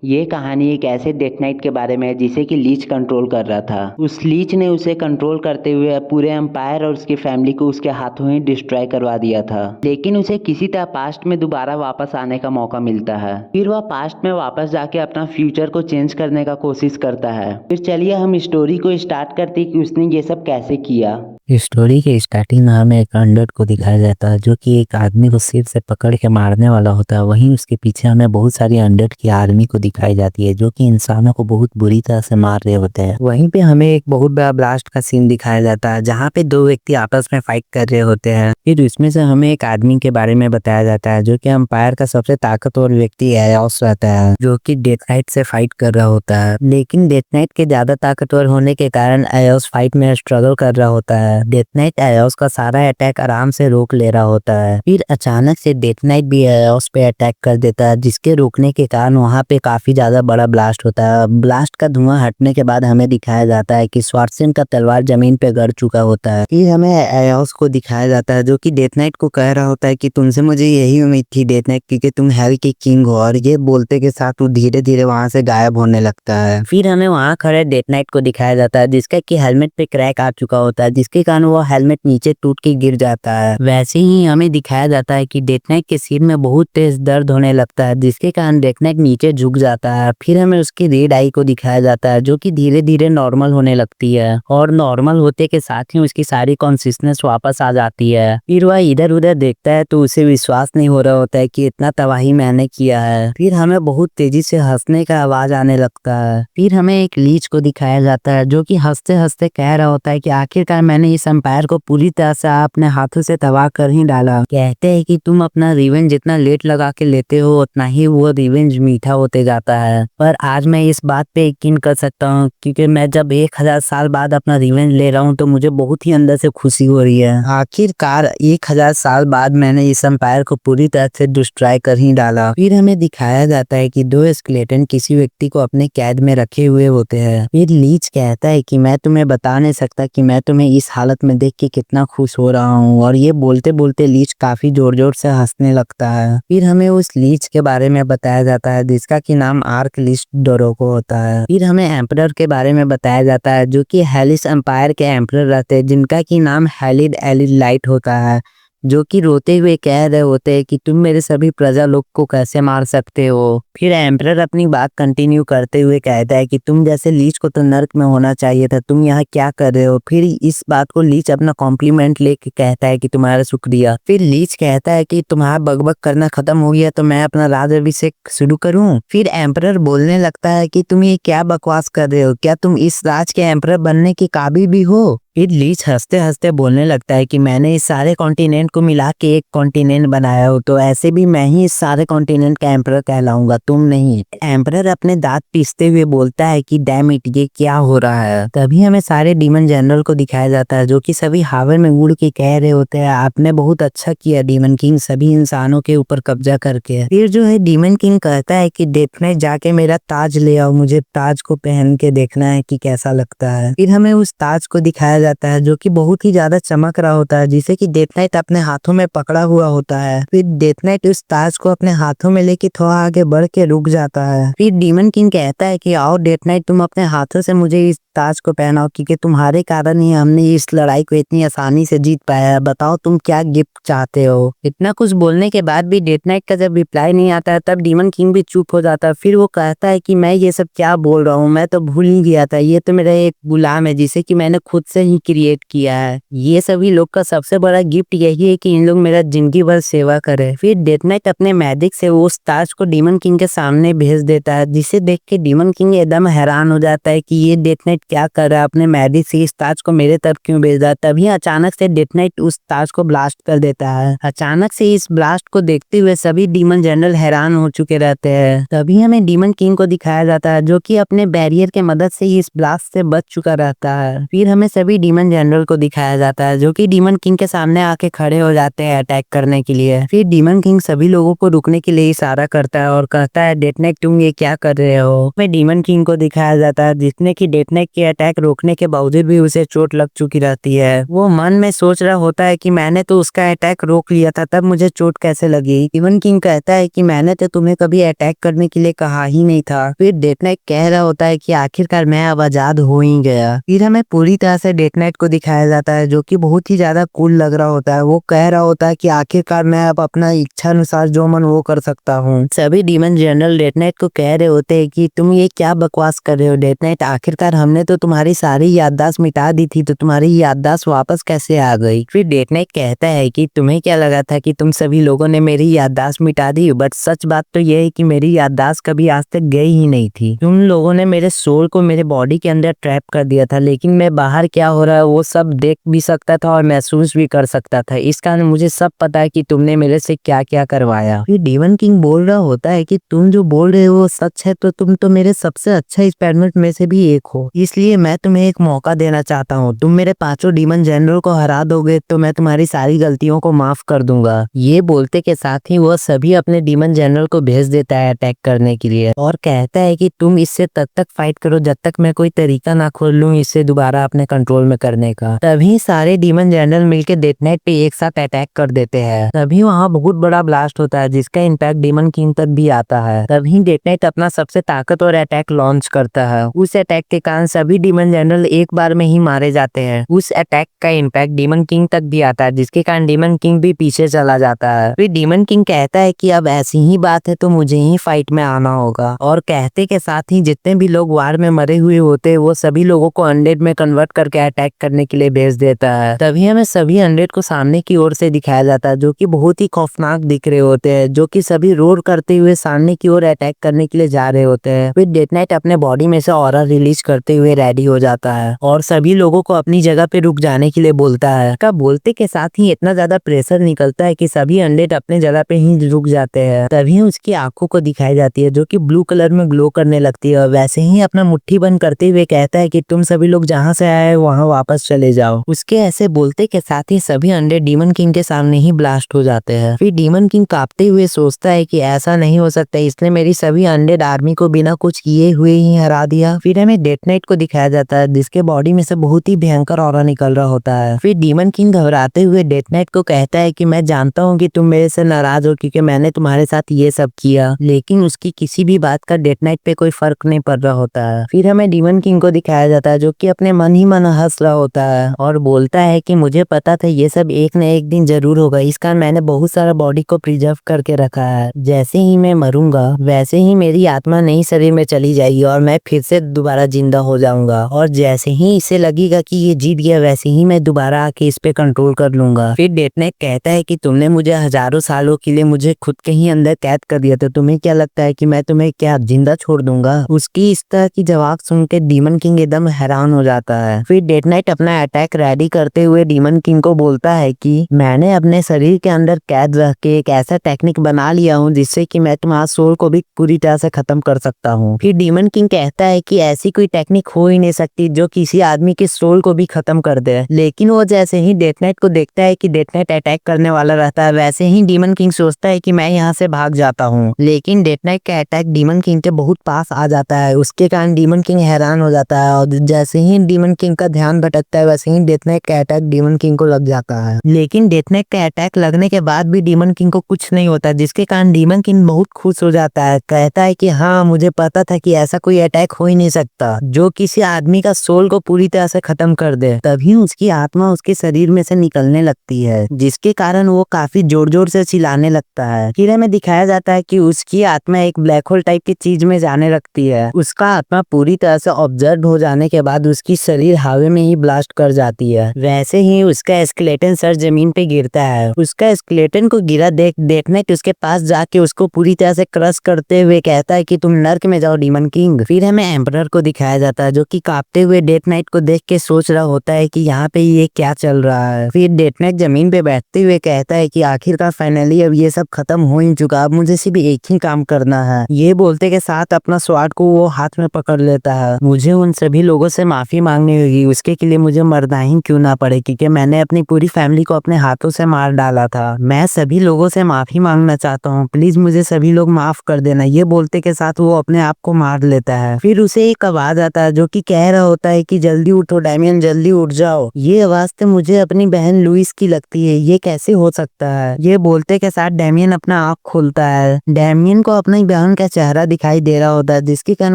ये कहानी एक ऐसे डेथ नाइट के बारे में है जिसे कि लीच कंट्रोल कर रहा था। उस लीच ने उसे कंट्रोल करते हुए पूरे एम्पायर और उसकी फैमिली को उसके हाथों ही डिस्ट्रॉय करवा दिया था। लेकिन उसे किसी तरह पास्ट में दोबारा वापस आने का मौका मिलता है। फिर वह पास्ट में वापस जाके अपना फ्यूचर को चेंज करने का कोशिश करता है। फिर चलिए हम स्टोरी को स्टार्ट करते कि उसने ये सब कैसे किया। स्टोरी के स्टार्टिंग में हमें एक अंडर को दिखाया जाता है जो कि एक आदमी को सिर से पकड़ के मारने वाला होता है। वहीं उसके पीछे हमें बहुत सारी अंडर की आर्मी को दिखाई जाती है जो कि इंसानों को बहुत बुरी तरह से मार रहे होते हैं। वहीं पे हमें एक बहुत बड़ा ब्लास्ट का सीन दिखाया जाता है जहाँ पे दो व्यक्ति आपस में फाइट कर रहे होते हैं। फिर उसमें से हमें एक आदमी के बारे में बताया जाता है जो कि अंपायर का सबसे ताकतवर व्यक्ति एओस रहता है, जो कि डेथ नाइट से फाइट कर रहा होता है। लेकिन डेथ नाइट के ज्यादा ताकतवर होने के कारण एओस फाइट में स्ट्रगल कर रहा होता है। डेथ नाइट एओस का सारा अटैक आराम से रोक ले रहा होता है। फिर अचानक से डेथ नाइट भी एओस पे अटैक कर देता है, जिसके रोकने के कारण वहाँ पे काफी ज्यादा बड़ा ब्लास्ट होता है। ब्लास्ट का धुआं हटने के बाद हमें दिखाया जाता है कि स्वार्सन का तलवार जमीन पे गड़ चुका होता है। फिर हमें एओस को दिखाया जाता है जो कि डेथ नाइट को कह रहा होता है कि तुमसे मुझे यही उम्मीद थी डेथ नाइट, क्योंकि तुम हेल के किंग हो। और ये बोलते के साथ वो धीरे धीरे वहां से गायब होने लगता है। फिर हमें वहां खड़े डेथ नाइट को दिखाया जाता है जिसका कि हेलमेट पे क्रैक आ चुका होता है, जिसके कारण वो हेलमेट नीचे टूट के गिर जाता है। वैसे ही हमें दिखाया जाता है कि डेथ नाइट के सिर में बहुत तेज दर्द होने लगता है, जिसके कारण डेथ नाइट नीचे झुक जाता है। फिर हमें उसकी रेड आई को दिखाया जाता है जो कि धीरे धीरे नॉर्मल होने लगती है और नॉर्मल होते के साथ ही उसकी सारी कॉन्सियसनेस वापस आ जाती है। फिर वह इधर उधर देखता है तो उसे विश्वास नहीं हो रहा होता है कि इतना तबाही मैंने किया है। फिर हमें बहुत तेजी से हंसने का आवाज आने लगता है। फिर हमें एक लीच को दिखाया जाता है जो कि हंसते हंसते कह रहा होता है कि आखिरकार मैंने इस एम्पायर को पूरी तरह से अपने हाथों से तबाह कर ही डाला। कहते हैं कि तुम अपना रिवेंज जितना लेट लगा के लेते हो उतना ही वो रिवेंज मीठा होते जाता है। पर आज मैं इस बात पे यकीन कर सकता हूँ क्योंकि मैं जब 1000 साल बाद अपना रिवेंज ले रहा हूँ तो मुझे बहुत ही अंदर से खुशी हो रही है। आखिरकार 1000 साल बाद मैंने इस एम्पायर को पूरी तरह से डिस्ट्रॉय कर ही डाला। फिर हमें दिखाया जाता है कि दो स्केलेटन किसी व्यक्ति को अपने कैद में रखे हुए होते हैं। फिर लीच कहता है कि मैं तुम्हें बता नहीं सकता कि मैं तुम्हें इस हालत में देख के कितना खुश हो रहा हूँ। और ये बोलते बोलते लीच काफी जोर जोर से हंसने लगता है। फिर हमें उस लीच के बारे में बताया जाता है जिसका कि नाम आर्क लिस्ट डोरोको होता है। फिर हमें एम्परर के बारे में बताया जाता है जो कि हेलिस एम्पायर के एम्परर रहते हैं, जिनका कि नाम हेलिड एलिड लाइट होता है, जो कि रोते हुए कह रहे होते हैं कि तुम मेरे सभी प्रजा लोग को कैसे मार सकते हो। फिर एम्परर अपनी बात कंटिन्यू करते हुए कहता है कि तुम जैसे लीच को तो नर्क में होना चाहिए था, तुम यहाँ क्या कर रहे हो। फिर इस बात को लीच अपना कॉम्प्लीमेंट लेके कहता है कि तुम्हारा शुक्रिया। फिर लीच कहता है कि तुम्हारा बकबक करना खत्म हो गया तो मैं अपना राज अभिषेक शुरू करूं। फिर एम्परर बोलने लगता है कि तुम ये क्या बकवास कर रहे हो, क्या तुम इस राज के एम्परर बनने के काबिल भी हो। फिर लीच हंसते हंसते बोलने लगता है कि मैंने इस सारे कॉन्टिनेंट को मिला के एक कॉन्टिनेंट बनाया हो, तो ऐसे भी मैं ही इस सारे कॉन्टिनेंट का एम्परर कहलाऊंगा, तुम नहीं। एम्परर अपने दांत पीसते हुए बोलता है कि डैम इट, ये क्या हो रहा है। तभी हमें सारे डीमन जनरल को दिखाया जाता है जो कि सभी हावर में उड़ के कह रहे होते हैं आपने बहुत अच्छा किया डीमन किंग, सभी इंसानों के ऊपर कब्जा करके। फिर जो है डीमन किंग कहता है कि डेथ नाइट जाके मेरा ताज ले आओ, मुझे ताज को पहन के देखना है कि कैसा लगता है। फिर हमें उस ताज को दिखाया जाता है जो कि बहुत ही ज्यादा चमक रहा होता है, जिसे कि डेथ नाइट अपने हाथों में पकड़ा हुआ होता है। फिर डेथ नाइट उस ताज को अपने हाथों में लेके थोड़ा आगे बढ़ के रुक जाता है। फिर डीमन किंग कहता है कि आओ डेथ नाइट, तुम अपने हाथों से मुझे इस ताज को पहनाओ, क्योंकि तुम्हारे कारण ही हमने इस लड़ाई को इतनी आसानी से जीत पाया है। बताओ तुम क्या गिफ्ट चाहते हो। इतना कुछ बोलने के बाद भी डेथ नाइट का जब रिप्लाई नहीं आता है तब डीमन किंग भी चुप हो जाता है। फिर वो कहता है कि मैं ये सब क्या बोल रहा हूँ, मैं तो भूल ही गया था, ये तो मेरा एक गुलाम है जिसे कि मैंने खुद से ही क्रिएट किया है। ये सभी लोग का सबसे बड़ा गिफ्ट यही है कि इन लोग मेरा जिंदगी भर सेवा करे। फिर डेथ नाइट अपने मैजिक से उस ताज को डीमन किंग के सामने भेज देता है, जिसे देख के डीमन किंग एकदम हैरान हो जाता है कि ये डेथ नाइट क्या कर रहा है, अपने मैजिक से इस ताज को मेरे तरफ क्यों भेज रहा है। तभी अचानक से डेथ नाइट उस ताज को ब्लास्ट कर देता है। अचानक से इस ब्लास्ट को देखते हुए सभी डीमन जनरल हैरान हो चुके रहते हैं। तभी हमें डीमन किंग को दिखाया जाता है जो कि अपने बैरियर के मदद से इस ब्लास्ट से बच चुका रहता है। फिर हमें सभी डीमन जनरल को दिखाया जाता है जो कि डीमन किंग के सामने आके खड़े हो जाते हैं अटैक करने के लिए। फिर डीमन किंग सभी लोगों को रुकने के लिए इशारा करता है और कहता है डेथ नाइट तुम ये क्या कर रहे हो। फिर डीमन किंग को दिखाया जाता है जिसने की डेथ नाइट के अटैक रोकने के बावजूद भी उसे चोट लग चुकी रहती है। वो मन में सोच रहा होता है कि मैंने तो उसका अटैक रोक लिया था, तब मुझे चोट कैसे लगी। डीमन किंग कहता है कि मैंने तो तुम्हें कभी अटैक करने के लिए कहा ही नहीं था। फिर डेथ नाइट कह रहा होता है कि आखिरकार मैं अब आजाद हो ही गया। फिर हमें पूरी तरह से डेथ नाइट को दिखाया जाता है जो कि बहुत ही ज्यादा कूल लग रहा होता है। वो कह रहा होता है कि आखिरकार मैं अब अपना इच्छा अनुसार जो मन वो कर सकता हूँ। सभी डीमन जनरल डेथ नाइट को कह रहे होते हैं कि तुम ये क्या बकवास कर रहे हो डेथ नाइट, आखिरकार हमने तो तुम्हारी सारी याददाश्त मिटा दी थी, तो तुम्हारी याददाश्त वापस कैसे आ गई। फिर डेथ नाइट कहता है कि तुम्हें क्या लगा था कि तुम सभी लोगों ने मेरी याददाश्त मिटा दी, बट सच बात तो ये है कि मेरी याददाश्त कभी आज तक गई ही नहीं थी। तुम लोगों ने मेरे सोल को मेरे बॉडी के अंदर ट्रैप कर दिया था, लेकिन मैं बाहर क्या हो रहा है वो सब देख भी सकता था और महसूस भी कर सकता था। इस कारण मुझे सब पता है कि तुमने मेरे से क्या क्या करवाया। फिर डीमन किंग बोल रहा होता है कि तुम जो बोल रहे हो वो सच है, तो तुम तो मेरे सबसे अच्छा एक्सपेरिमेंट में से भी एक हो, इसलिए मैं तुम्हें एक मौका देना चाहता हूँ। तुम मेरे 5 डीमन जनरल को हरा दोगे तो मैं तुम्हारी सारी गलतियों को माफ कर दूंगा। ये बोलते के साथ ही वो सभी अपने डीमन जनरल को भेज देता है अटैक करने के लिए और कहता है कि तुम इससे तब तक फाइट करो जब तक मैं कोई तरीका ना खोल लूं इससे दोबारा अपने कंट्रोल में करने का। तभी सारे डीमन जनरल मिलके डेथ नाइट पे एक साथ अटैक कर देते हैं। तभी वहाँ बहुत बड़ा ब्लास्ट होता है जिसका इम्पैक्ट डीमन किंग तक भी आता है। तभी डेथ नाइट अपना सबसे ताकतवर अटैक लॉन्च करता है। उस अटैक के कारण सभी डीमन जनरल एक बार में ही मारे जाते हैं। उस अटैक का इम्पैक्ट डीमन किंग तक भी आता है जिसके कारण डीमन किंग भी पीछे चला जाता है। फिर डीमन किंग कहता है कि अब ऐसी ही बात है तो मुझे ही फाइट में आना होगा, और कहते के साथ ही जितने भी लोग वार में मरे हुए होते हैं वो सभी लोगों को अनडेड में कन्वर्ट करके अटैक करने के लिए भेज देता है। तभी हमें सभी अनडेड को सामने की ओर से दिखाया जाता है जो कि बहुत ही खौफनाक दिख रहे होते हैं, जो कि सभी रोर करते हुए सामने की ओर अटैक करने के लिए जा रहे होते हैं। फिर डेथ नाइट अपने बॉडी में से ऑरा रिलीज करते हुए रेडी हो जाता है और सभी लोगों को अपनी जगह पे रुक जाने के लिए बोलता है। का बोलते के साथ ही इतना ज्यादा प्रेशर निकलता है कि सभी अनडेड अपने जगह पे ही रुक जाते हैं। तभी उसकी आंखों को दिखाई जाती है जो कि ब्लू कलर में ग्लो करने लगती है और वैसे ही अपना मुट्ठी बंद करते हुए कहता है कि तुम सभी लोग जहाँ से आए वहाँ वापस चले जाओ। उसके ऐसे बोलते के साथ ही सभी अनडेड डीमन किंग के सामने ही ब्लास्ट हो जाते हैं। फिर डीमन किंग कांपते हुए सोचता है कि ऐसा नहीं हो सकता, इसने मेरी सभी अनडेड आर्मी को बिना कुछ किए हुए ही हरा दिया। फिर हमें डेथ नाइट को दिखाया जाता है जिसके बॉडी में से बहुत ही भयंकर ऑरा निकल रहा होता है। फिर डीमन किंग घबराते हुए डेथ नाइट को कहता है कि मैं जानता हूँ कि तुम मेरे से नाराज हो क्योंकि मैंने तुम्हारे साथ ये सब किया, लेकिन उसकी किसी भी बात का डेथ नाइट पे कोई फर्क नहीं पड़ रहा होता है। फिर हमें डीमन किंग को दिखाया जाता है जो कि अपने मन ही मन हंस रहा होता है और बोलता है कि मुझे पता था ये सब एक न एक दिन जरूर होगा, इस कारण मैंने बहुत सारा बॉडी को प्रिजर्व करके रखा है। जैसे ही मैं मरूंगा वैसे ही मेरी आत्मा नई शरीर में चली जाएगी और मैं फिर से दोबारा जिंदा हो जाऊंगा, और जैसे ही इसे लगेगा कि ये जीत गया वैसे ही मैं दोबारा आके इस पे कंट्रोल कर लूंगा। फिर डेथ नाइट कहता है कि तुमने मुझे हजारों सालों के लिए मुझे खुद के ही अंदर कैद कर दिया, तो तुम्हें क्या लगता है कि मैं तुम्हें क्या जिंदा छोड़ दूंगा। उसकी इस तरह की जवाब सुन के डीमन किंग एकदम हैरान हो जाता है। फिर डेथ नाइट अपना अटैक रेडी करते हुए डीमन किंग को बोलता है कि मैंने अपने शरीर के अंदर कैद रख के एक ऐसा टेक्निक बना लिया हूँ जिससे कि मैं तुम्हारा सोल को भी पूरी तरह से खत्म कर सकता हूँ। फिर डीमन किंग कहता है कि ऐसी कोई टेक्निक हो ही नहीं सकती जो किसी आदमी के सोल को भी खत्म कर दे, लेकिन वो जैसे ही डेथ नाइट को देखता है कि डेथ नाइट अटैक करने वाला रहता है वैसे ही डीमन किंग सोचता है कि मैं यहाँ से भाग जाता हूँ, लेकिन डेथ नाइट का अटैक डीमन किंग के बहुत पास आ जाता है। उसके कारण डीमन किंग हैरान हो जाता है और जैसे ही डीमन किंग का ध्यान भटकता है वैसे ही डेथ नाइट का अटैक डीमन किंग को लग जाता है। लेकिन डेथ नाइट का अटैक लगने के बाद भी डीमन किंग को कुछ नहीं होता, जिसके कारण डीमन किंग बहुत खुश हो जाता है। कहता है कि हाँ मुझे पता था कि ऐसा कोई अटैक हो ही नहीं सकता जो किसी आदमी का सोल को पूरी तरह से खत्म कर दे। तभी उसकी आत्मा उसके शरीर में से निकलने लगती है जिसके कारण वो काफी जोर जोर से चिल्लाने लगता है। फिर हमें दिखाया जाता है कि उसकी आत्मा एक ब्लैक होल टाइप की चीज में जाने लगती है। उसका आत्मा पूरी तरह से ऑब्जर्व हो जाने के बाद उसकी शरीर हवा में ही ब्लास्ट कर जाती है। वैसे ही उसका स्केलेटन सर जमीन पे गिरता है। उसका स्केलेटन को गिरा देख डेथ नाइट उसके पास जाके उसको पूरी तरह से क्रश करते हुए कहता है कि तुम नर्क में जाओ डीमन किंग। फिर हमें एम्परर को दिखाया जाता है जो कि कांपते हुए डेथ नाइट को देख के सोच रहा होता है कि यहाँ पे ये क्या चल रहा है। फिर डेथ नाइट जमीन पे बैठते हुए कहता है कि आखिरकार फाइनली अब ये सब खत्म हो ही चुका, अब मुझे सिर्फ एक ही काम करना है। ये बोलते के साथ अपना स्वार्ड को वो हाथ में पकड़ लेता है। मुझे उन सभी लोगों से माफी मांगनी होगी, उसके मौके के लिए मुझे मरना ही क्यों ना पड़े, क्योंकि मैंने अपनी पूरी फैमिली को अपने हाथों से मार डाला था। मैं सभी लोगों से माफी मांगना चाहता हूँ, प्लीज मुझे सभी लोग माफ कर देना। ये बोलते के साथ वो अपने आप को मार लेता है। फिर उसे एक आवाज आता है जो कि कह रहा होता है कि जल्दी उठो डैमियन, जल्दी उठ जाओ। ये आवाज तो मुझे अपनी बहन लुइस की लगती है, ये कैसे हो सकता है। ये बोलते के साथ डैमियन अपना आँख खोलता है। डैमियन को अपनी बहन का चेहरा दिखाई दे रहा होता है, जिसके कारण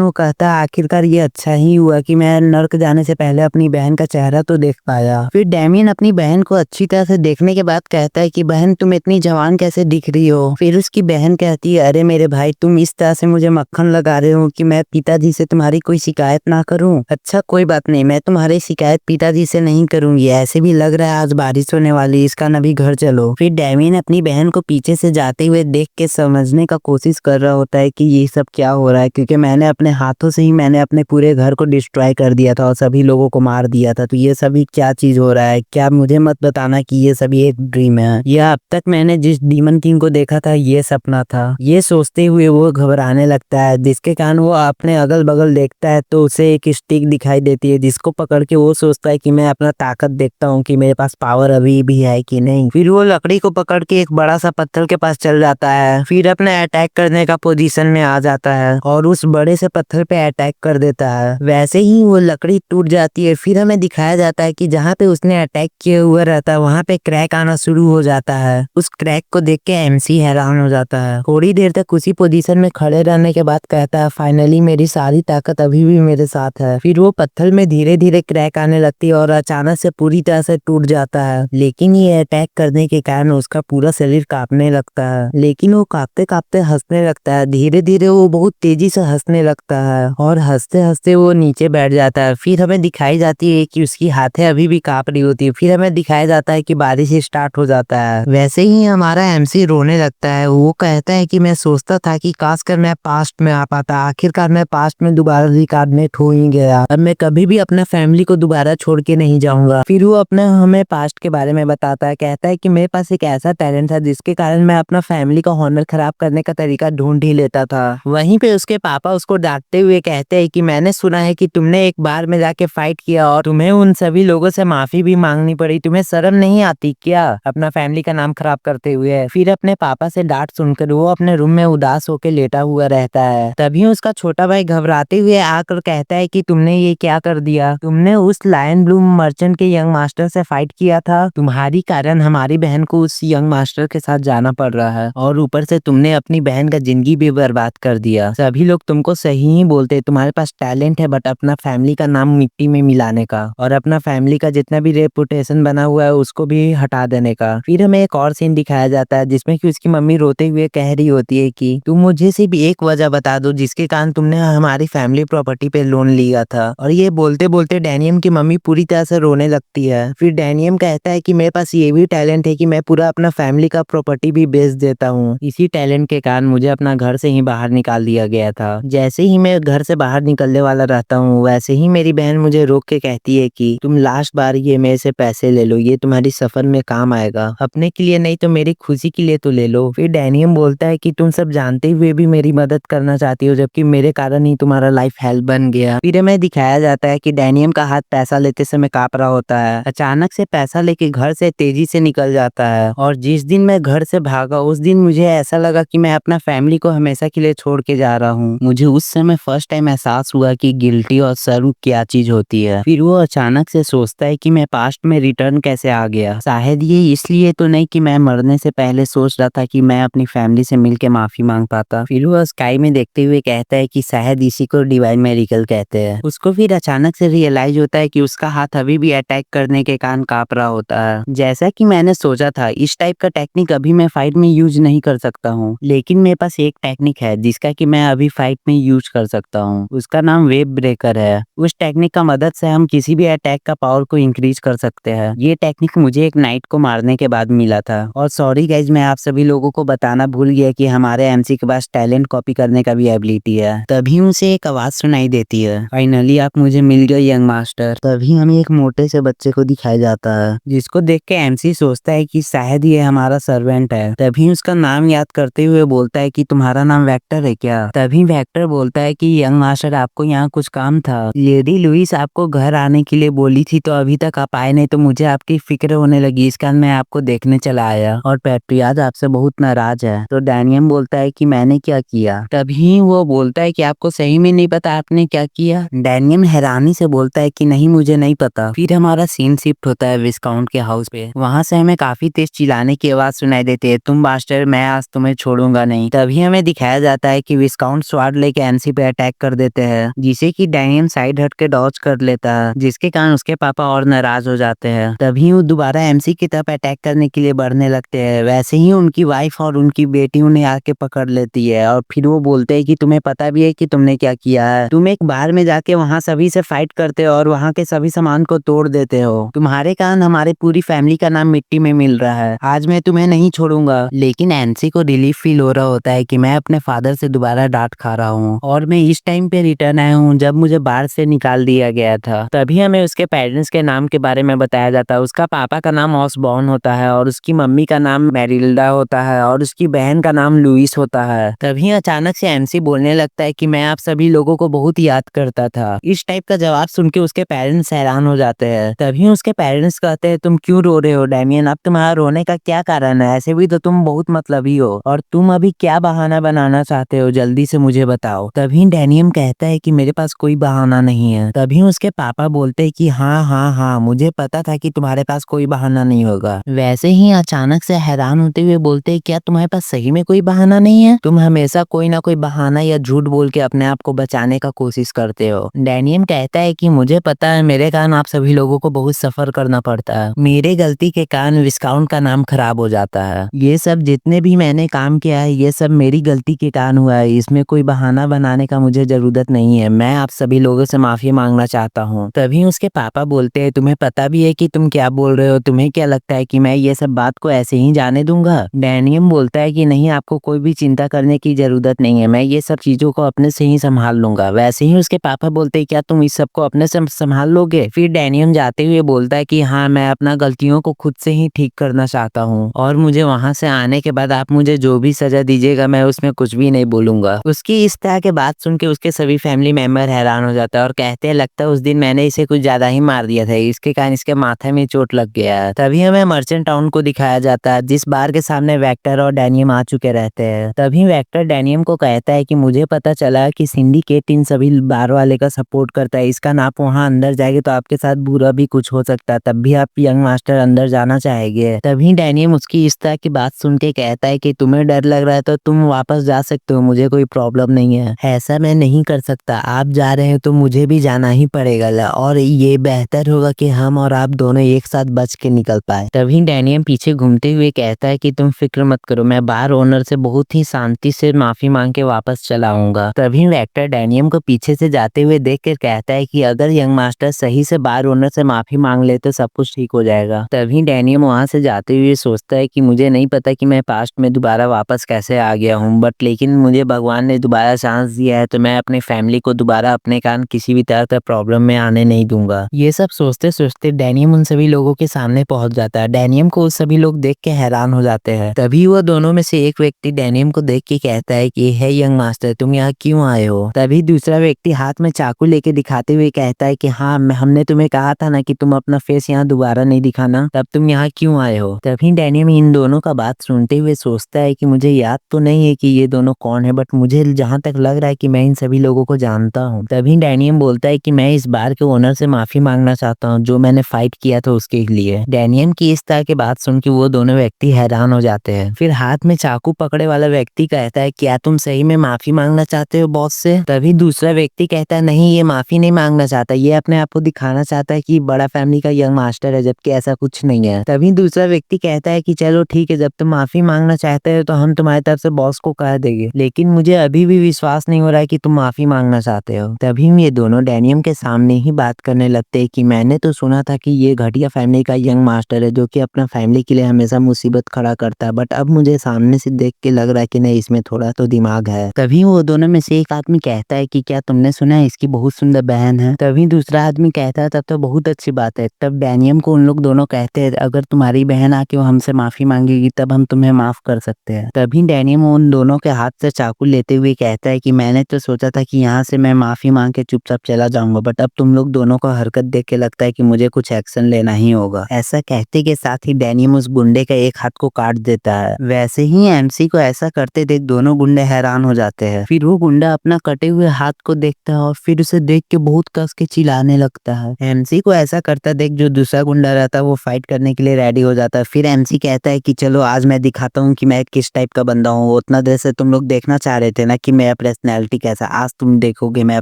वो कहता है आखिरकार ये अच्छा ही हुआ कि मैं नर्क जाने से पहले अपनी बहन का चेहरा तो देख पाया। फिर डैमियन अपनी बहन को अच्छी तरह से देखने के बाद कहता है कि बहन तुम इतनी जवान कैसे दिख रही हो। फिर उसकी बहन कहती है अरे मेरे भाई, तुम इस तरह से मुझे मक्खन लगा रहे हो कि मैं पिताजी से तुम्हारी कोई शिकायत ना करूं। अच्छा कोई बात नहीं, मैं तुम्हारी शिकायत पिताजी से नहीं करूंगी। ऐसे भी लग रहा है आज बारिश होने वाली, इसका नबी घर चलो। फिर डैमियन अपनी बहन को पीछे से जाते हुए देख के समझने का कोशिश कर रहा होता है कि ये सब क्या हो रहा है, क्योंकि मैंने अपने हाथों से ही मैंने अपने पूरे घर को डिस्ट्रॉय कर दिया था और सभी लोगों को मार दिया था। तो ये सभी क्या चीज हो रहा है, क्या मुझे मत बताना कि ये सभी एक ड्रीम है, या अब तक मैंने जिस डीमन किंग को देखा था ये सपना था। ये सोचते हुए वो घबराने लगता है, जिसके कारण वो अपने अगल बगल देखता है तो उसे एक स्टिक दिखाई देती है, जिसको पकड़ के वो सोचता है कि मैं अपना ताकत देखता हूँ कि मेरे पास पावर अभी भी है कि नहीं। फिर वो लकड़ी को पकड़ के एक बड़ा सा पत्थर के पास चल जाता है, फिर अपने अटैक करने का पोजीशन में आ जाता है और उस बड़े से पत्थर पे अटैक कर देता है। वैसे ही वो लकड़ी टूट जाती है। फिर हमें दिखाया जाता है कि जहाँ पे उसने अटैक किया हुआ रहता है वहाँ पे क्रैक आना शुरू हो जाता है। उस क्रैक को देख के एमसी हैरान हो जाता है। थोड़ी देर तक उसी पोजीशन में खड़े रहने के बाद कहता है फाइनली मेरी सारी ताकत अभी भी मेरे साथ है। फिर वो पत्थर में धीरे धीरे क्रैक आने लगती है और अचानक से पूरी तरह से टूट जाता है। लेकिन ये अटैक करने के कारण उसका पूरा शरीर कांपने लगता है, लेकिन वो कांपते कांपते हंसने लगता है। धीरे धीरे वो बहुत तेजी से हंसने लगता है और हंसते हंसते वो नीचे बैठ जाता है। फिर हमें दिखाई जाती है कि उसकी हाथें अभी भी कांप रही होती है। फिर हमें दिखाया जाता है कि बारिश स्टार्ट हो जाता है। वैसे ही हमारा एमसी रोने लगता है। वो कहता है कि मैं सोचता था कि काश कर मैं पास्ट में आ पाता, आखिरकार मैं पास्ट में दोबारा रिकार्डिनेट हो ही गया। अब मैं कभी भी अपना फैमिली को दोबारा छोड़ के नहीं जाऊंगा। फिर वो अपने हमें पास्ट के बारे में बताता है, कहता है कि मेरे पास एक ऐसा टैलेंट था जिसके कारण मैं अपना फैमिली का हॉनर खराब करने का तरीका ढूंढ ही लेता था। वहीं पे उसके पापा उसको डांटते हुए कहते हैं कि मैंने सुना है कि तुमने एक बार में जाके फाइट किया और तुम्हें उन सभी लोगों से माफी भी मांगनी पड़ी, तुम्हें शर्म नहीं आती क्या अपना फैमिली का नाम खराब करते हुए। फिर अपने पापा से डांट सुनकर वो अपने रूम में उदास होकर लेटा हुआ रहता है। तभी उसका छोटा भाई घबराते हुए आकर कहता है कि तुमने ये क्या कर दिया, तुमने उस लायन ब्लूम मर्चेंट के यंग मास्टर से फाइट किया था, तुम्हारी कारण हमारी बहन को उस यंग मास्टर के साथ जाना पड़ रहा है और ऊपर से तुमने अपनी बहन का जिंदगी भी बर्बाद कर दिया। सभी लोग तुमको सही ही बोलते, तुम्हारे पास टैलेंट है बट अपना फैमिली का नाम मिट्टी में मिलाने का और अपना फैमिली का जितना भी रेपुटेशन बना हुआ है उसको भी हटा देने का। फिर हमें एक और सीन दिखाया जाता है जिसमें कि उसकी मम्मी रोते हुए कह रही होती है कि तुम मुझे सिर्फ एक वजह बता दो जिसके कारण तुमने हमारी फैमिली प्रॉपर्टी पे लोन लिया था। और ये बोलते बोलते डैनियम की मम्मी पूरी तरह से रोने लगती है। फिर डैनियम कहता है कि मेरे पास ये भी टैलेंट है कि मैं पूरा अपना फैमिली का प्रॉपर्टी भी बेच देता हूँ। इसी टैलेंट के कारण मुझे अपना घर से ही बाहर निकाल दिया गया था। जैसे ही मैं घर से बाहर निकलने वाला रहता हूँ वैसे ही मेरी बहन मुझे रोक के कहती है कि तुम लास्ट बार ये मेरे से पैसे ले लो, ये तुम्हारी सफर में काम आएगा, अपने के लिए नहीं तो मेरी खुशी के लिए तो ले लो। फिर डैनियम बोलता है कि तुम सब जानते हुए भी मेरी मदद करना चाहती हो जबकि मेरे कारण ही तुम्हारा लाइफ हेल्प बन गया। फिर हमें दिखाया जाता है कि डैनियम का हाथ पैसा लेते समय कांप रहा होता है। अचानक से पैसा लेके घर से तेजी से निकल जाता है और जिस दिन मैं घर से भागा उस दिन मुझे ऐसा लगा कि मैं अपना फैमिली को हमेशा के लिए छोड़ के जा रहा हूँ। मुझे उस समय फर्स्ट टाइम एहसास हुआ कि गिल्टी और शर्म क्या चीज होती है। फिर वो अचानक से सोचता है कि मैं पास्ट में रिटर्न कैसे आ गया, शायद ये इसलिए तो नहीं कि मैं मरने से पहले सोच रहा था कि मैं अपनी फैमिली से मिलके माफी मांग पाता। फिर वो स्काई में देखते हुए कहता है कि शायद इसी को डिवाइन मेरिकल कहते हैं। उसको फिर अचानक से रियलाइज होता है कि उसका हाथ अभी भी अटैक करने के कारण कांप रहा होता है। जैसा कि मैंने सोचा था इस टाइप का टेक्निक अभी मैं फाइट में यूज नहीं कर सकता हूँ, लेकिन मेरे पास एक टेक्निक है जिसका कि मैं अभी फाइट में यूज कर सकता हूँ। उसका नाम वेब ब्रेकर है। उस टेक्निक का मदद से हम किसी भी अटैक का पावर को इंक्रीज कर सकते हैं। ये टेक्निक मुझे एक नाइट को मारने के बाद मिला था। और सॉरी गाइज, मैं आप सभी लोगों को बताना भूल गया कि हमारे एमसी के पास टैलेंट कॉपी करने का भी एबिलिटी है। तभी उसे एक आवाज सुनाई देती है, फाइनली आप मुझे मिल गए यंग मास्टर। तभी हमें एक मोटे से बच्चे को दिखाया जाता है जिसको देख के एमसी सोचता है कि शायद ये हमारा सर्वेंट है। तभी उसका नाम याद करते हुए बोलता है कि तुम्हारा नाम वेक्टर है क्या। तभी वेक्टर बोलता है कि यंग मास्टर आपको यहाँ कुछ काम था, लेडी लुइस आपको घर आने के लिए बोली थी तो अभी तक आप आए नहीं, तो मुझे आपकी फिक्र होने लगी, इस कारण मैं आपको देखने चला आया और पेट्रियाज आपसे बहुत नाराज है। तो डैनियम बोलता है कि मैंने क्या किया। तभी वो बोलता है कि आपको सही में नहीं पता आपने क्या किया। डैनियम हैरानी से बोलता है कि नहीं, मुझे नहीं पता। फिर हमारा सीन शिफ्ट होता है विस्काउंट के हाउस पे। वहां से हमें काफी तेज चिल्लाने की आवाज सुनाई देती है, तुम बास्टर, मैं आज तुम्हें छोड़ूंगा नहीं। तभी हमें दिखाया जाता है कि विस्काउंट स्वार्ड लेके एनसी पे अटैक कर देते हैं, जिसे कि डैनियम साइड हट के डॉज कर लेता है, जिसके कारण उसके पापा और नाराज हो जाते हैं। तभी वो दोबारा एमसी की तरफ अटैक करने के लिए बढ़ने लगते हैं। वैसे ही उनकी वाइफ और उनकी बेटी उन्हें आके पकड़ लेती है और फिर वो बोलते हैं कि तुम्हें पता भी है कि तुमने क्या किया है। तुम एक बार में जाके वहाँ सभी से फाइट करते हो और वहाँ के सभी सामान को तोड़ देते हो। तुम्हारे कारण हमारे पूरी फैमिली का नाम मिट्टी में मिल रहा है। आज मैं तुम्हें नहीं छोड़ूंगा। लेकिन एनसी को रिलीफ फील हो रहा होता है कि मैं अपने फादर से दोबारा डांट खा रहा हूँ और मैं इस टाइम पे रिटर्न आया हूँ जब मुझे बाहर से निकाल दिया गया था। तभी हमें उसके पेरेंट्स के नाम के बारे में बताया जाता है। उसका पापा का नाम ऑसबॉर्न होता है और उसकी मम्मी का नाम मैरिल्डा होता है और उसकी बहन का नाम लुइस होता है। तभी अचानक से एमसी बोलने लगता है कि मैं आप सभी लोगों को बहुत याद करता था। इस टाइप का जवाब सुन के उसके पेरेंट्स हैरान हो जाते हैं। तभी उसके पेरेंट्स कहते हैं तुम क्यों रो रहे हो डैमियन, अब तुम्हारा रोने का क्या कारण है? ऐसे भी तो तुम बहुत मतलबी हो और तुम अभी क्या बहाना बनाना चाहते हो, जल्दी से मुझे बताओ। तभी डैनियम कहता है कि मेरे पास कोई बहाना नहीं है। तभी उसके पापा बोलते हैं कि हाँ हाँ हाँ, मुझे पता था कि तुम्हारे पास कोई बहाना नहीं होगा। वैसे ही अचानक से हैरान होते हुए बोलते हैं क्या तुम्हारे पास सही में कोई बहाना नहीं है? तुम हमेशा कोई ना कोई बहाना या झूठ बोल के अपने आप को बचाने का कोशिश करते हो। डैनियम कहता है कि मुझे पता है मेरे कारण आप सभी लोगों को बहुत सफर करना पड़ता है। मेरे गलती के कारण विस्काउंट का नाम खराब हो जाता है। ये सब जितने भी मैंने काम किया है ये सब मेरी गलती के कारण हुआ है। इसमें कोई बहाना बनाने का मुझे जरूरत नहीं है। मैं आप सभी लोगों से माफी मांगना चाहता हूँ। तभी उसके पापा बोलते हैं तुम्हें पता भी है कि तुम क्या बोल रहे हो? तुम्हें क्या लगता है कि मैं ये सब बात को ऐसे ही जाने दूंगा? डैनियम बोलता है कि नहीं, आपको कोई भी चिंता करने की जरूरत नहीं है, मैं ये सब चीजों को अपने से ही संभाल लूंगा। वैसे ही उसके पापा बोलते हैं क्या तुम इस सब को अपने से संभाल लोगे? फिर डैनियम जाते हुए बोलता है कि हाँ, मैं अपना गलतियों को खुद से ही ठीक करना चाहता हूँ और मुझे वहां से आने के बाद आप मुझे जो भी सजा दीजिएगा मैं उसमें कुछ भी नहीं बोलूंगा। उसकी इस तरह के बात सुन के उसके सभी फैमिली मेंबर हैरान हो जाता है और कहते हैं लगता है उस दिन मैंने इसे कुछ ज्यादा ही मार दिया था, इसके कारण इसके माथे में चोट लग गया है। तभी हमें मर्चेंट टाउन को दिखाया जाता है जिस बार के सामने वेक्टर और डैनियम आ चुके रहते हैं। तभी वेक्टर डैनियम को कहता है कि मुझे पता चला कि सिंडिकेट इन सभी बार वाले का सपोर्ट करता है, इस कारण आप वहाँ अंदर जाएंगे तो आपके साथ बुरा भी कुछ हो सकता है, तब भी आप यंग मास्टर अंदर जाना चाहेंगे। तभी डैनियम उसकी इस तरह की बात सुन के कहता है कि तुम्हें डर लग रहा है तो तुम वापस जा सकते हो, मुझे कोई प्रॉब्लम नहीं है। ऐसा मैं नहीं कर सकता, आप जा रहे हैं तो मुझे भी जाना ही पड़ेगा और ये बेहतर होगा कि हम और आप दोनों एक साथ बच के निकल पाए। तभी डैनियम पीछे घूमते हुए कहता है कि तुम फिक्र मत करो, मैं बार ओनर से बहुत ही शांति से माफी मांग के वापस चला आऊंगा। तभी वेक्टर डैनियम को पीछे से जाते हुए देख कर कहता है कि अगर यंग मास्टर सही से बार ओनर से माफी मांग ले तो सब कुछ ठीक हो जाएगा। तभी डैनियम वहां से जाते हुए सोचता है कि मुझे नहीं पता कि मैं पास्ट में दोबारा वापस कैसे आ गया हूँ, बट लेकिन मुझे भगवान ने दोबारा चांस दिया है तो मैं अपनी फैमिली को दोबारा अपने कारण किसी भी तरह का प्रॉब्लम में आने नहीं दूंगा। ये सब सोचते सोचते डैनियम उन सभी लोगों के सामने पहुंच जाता है। डैनियम को सभी लोग देख के हैरान हो जाते हैं। तभी वो दोनों में से एक व्यक्ति डैनियम को देख के कहता है कि हे यंग मास्टर, तुम यहाँ क्यों आए हो? तभी दूसरा व्यक्ति हाथ में चाकू लेके दिखाते हुए कहता है कि हाँ, हमने तुम्हें कहा था ना कि तुम अपना फेस यहाँ दोबारा नहीं दिखाना, तब तुम यहाँ क्यों आए हो? तभी डैनियम इन दोनों का बात सुनते हुए सोचता है कि मुझे याद तो नहीं है कि ये दोनों कौन है, बट मुझे जहाँ तक लग रहा है कि मैं इन सभी लोगों को जानता हूँ। तभी डैनियम बोलता है कि मैं इस बार के ओनर से माफी मांगना चाहता हूँ जो मैंने फाइट किया था उसके लिए। डैनियम की इस तरह की बात सुन के वो दोनों व्यक्ति हैरान हो जाते हैं। फिर हाथ में चाकू पकड़े वाला व्यक्ति कहता है क्या तुम सही में माफी मांगना चाहते हो बॉस से? तभी दूसरा व्यक्ति कहता है नहीं, ये माफी नहीं मांगना चाहता, ये अपने आप को दिखाना चाहता है कि बड़ा फैमिली का यंग मास्टर है, जबकि ऐसा कुछ नहीं है। तभी दूसरा व्यक्ति कहता है कि चलो ठीक है, जब तुम माफी मांगना चाहते हो तो हम तुम्हारी तरफ से बॉस को कह देंगे, लेकिन मुझे अभी भी विश्वास नहीं हो रहा है कि तुम माफी मांगना चाहते हो। तभी ये दोनों डैनियम के सामने ही बात करने लगते हैं कि मैंने तो सुना था कि ये घटिया फैमिली का यंग मास्टर है जो कि अपना फैमिली के लिए हमेशा मुसीबत खड़ा करता है, बट अब मुझे सामने से देख के लग रहा है कि नहीं, इसमें थोड़ा तो दिमाग है। तभी वो दोनों में से एक आदमी कहता है कि क्या तुमने सुना है इसकी बहुत सुंदर बहन है? तभी दूसरा आदमी कहता है तब तो बहुत अच्छी बात है। तब डैनियम को उन लोग दोनों कहते हैं अगर तुम्हारी बहन आके हमसे माफी मांगेगी तब हम तुम्हें माफ कर सकते हैं। तभी डैनियम उन दोनों के हाथ से चाकू लेते हुए कहता है कि मैंने तो सोचा था कि यहाँ से मैं माफी मांग के चुपचाप चला जाऊंगा, बट अब तुम लोग दोनों का हरकत देख के लगता है कि मुझे कुछ एक्शन लेना ही होगा। ऐसा कहते के साथ ही डैनियम उस गुंडे का एक हाथ को काट देता है। वैसे ही एमसी को ऐसा करते देख दोनों गुंडे हैरान हो जाते हैं। फिर वो गुंडा अपना कटे हुए हाथ को देखता है और फिर उसे देख के बहुत कस के चिल्लाने लगता है। एमसी को ऐसा करता देख जो दूसरा गुंडा रहता है वो फाइट करने के लिए रेडी हो जाता है। फिर एमसी कहता है कि चलो आज मैं दिखाता हूँ कि मैं किस टाइप का बंदा हूँ। उतना देर से तुम लोग देखना चाह रहे थे ना कि मेरा पर्सनैलिटी कैसा, आज तुम देखोगे मेरा